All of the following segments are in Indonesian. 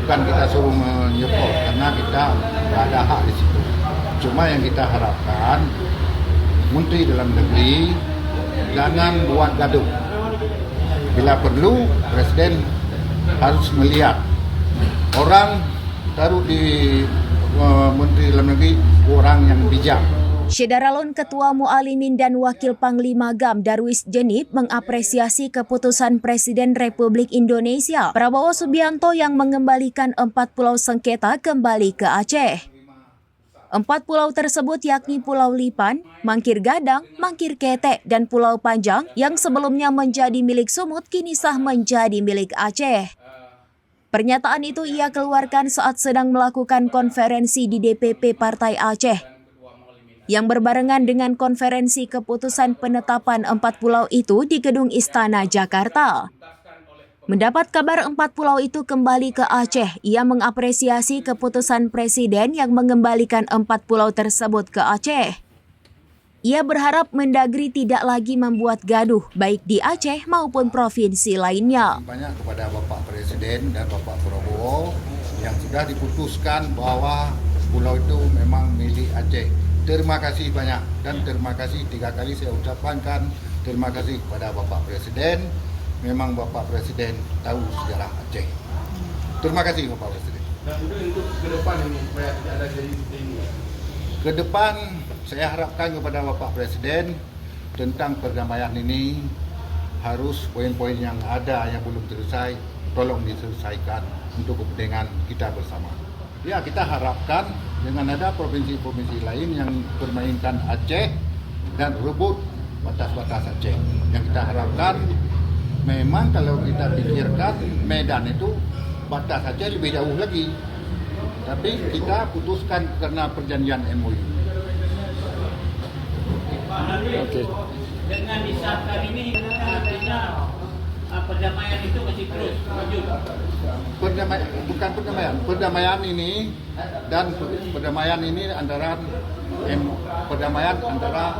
bukan kita suruh menyeport karena kita nggak ada hak di situ. Cuma yang kita harapkan Menteri Dalam Negeri jangan buat gaduh. Bila perlu Presiden harus melihat orang taruh di Menteri Dalam Negeri orang yang bijak. Syederalun Ketua Mualimin dan Wakil Panglima GAM Darwis Djenib mengapresiasi keputusan Presiden Republik Indonesia Prabowo Subianto yang mengembalikan 4 pulau sengketa kembali ke Aceh. 4 pulau tersebut yakni Pulau Lipan, Mangkir Gadang, Mangkir Ketek, dan Pulau Panjang yang sebelumnya menjadi milik Sumut kini sah menjadi milik Aceh. Pernyataan itu ia keluarkan saat sedang melakukan konferensi di DPP Partai Aceh yang berbarengan dengan konferensi keputusan penetapan 4 pulau itu di Gedung Istana Jakarta. Mendapat kabar 4 pulau itu kembali ke Aceh, ia mengapresiasi keputusan Presiden yang mengembalikan 4 pulau tersebut ke Aceh. Ia berharap Mendagri tidak lagi membuat gaduh baik di Aceh maupun provinsi lainnya. Banyak kepada Bapak Presiden dan Bapak Prabowo yang sudah diputuskan bahwa pulau itu memang milik Aceh. Terima kasih banyak dan terima kasih 3 kali saya ucapkan terima kasih kepada Bapak Presiden. Memang Bapak Presiden tahu sejarah Aceh. Terima kasih Bapak Presiden. Dan untuk ke depan ini supaya tidak ada jadi ini. Ke depan saya harapkan kepada Bapak Presiden tentang perdamaian ini harus poin-poin yang ada yang belum selesai tolong diselesaikan untuk kepentingan kita bersama. Ya, kita harapkan dengan ada provinsi-provinsi lain yang bermainkan Aceh dan rebut batas-batas Aceh. Yang kita harapkan memang kalau kita pikirkan Medan itu batas Aceh lebih jauh lagi. Tapi kita putuskan karena perjanjian MOU. Oke. Dengan disahkan ini artinya perdamaian itu masih terus lanjut. Perdamaian ini dan perdamaian ini antara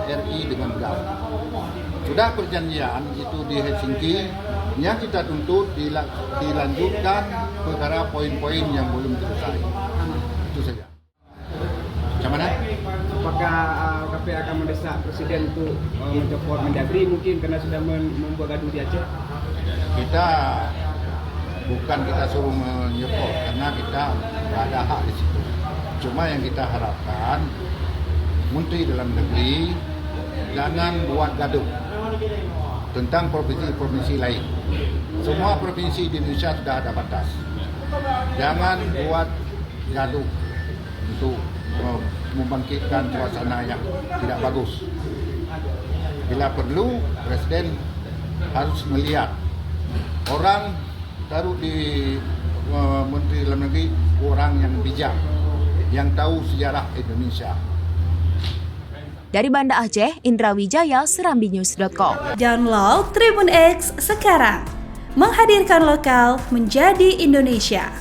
RI dengan GAM. Sudah perjanjian itu di Helsinki yang kita tuntut dilanjutkan perkara poin-poin yang belum selesai. Itu saja. Macam mana? Apakah KPI akan mendesak Presiden untuk mencopot Mendagri mungkin karena sudah membuat gaduh di Aceh? Bukan kita suruh menyeport karena kita nggak ada hak di situ. Cuma yang kita harapkan Menteri Dalam Negeri jangan buat gaduh tentang provinsi-provinsi lain. Semua provinsi di Indonesia sudah ada batas. Jangan buat gaduh untuk membangkitkan suasana yang tidak bagus. Bila perlu Presiden harus melihat orang taruh di Menteri Dalam Negeri orang yang bijak, yang tahu sejarah Indonesia. Dari Banda Aceh, Indra Wijaya, serambinews.com. Download Tribun X sekarang, menghadirkan lokal menjadi Indonesia.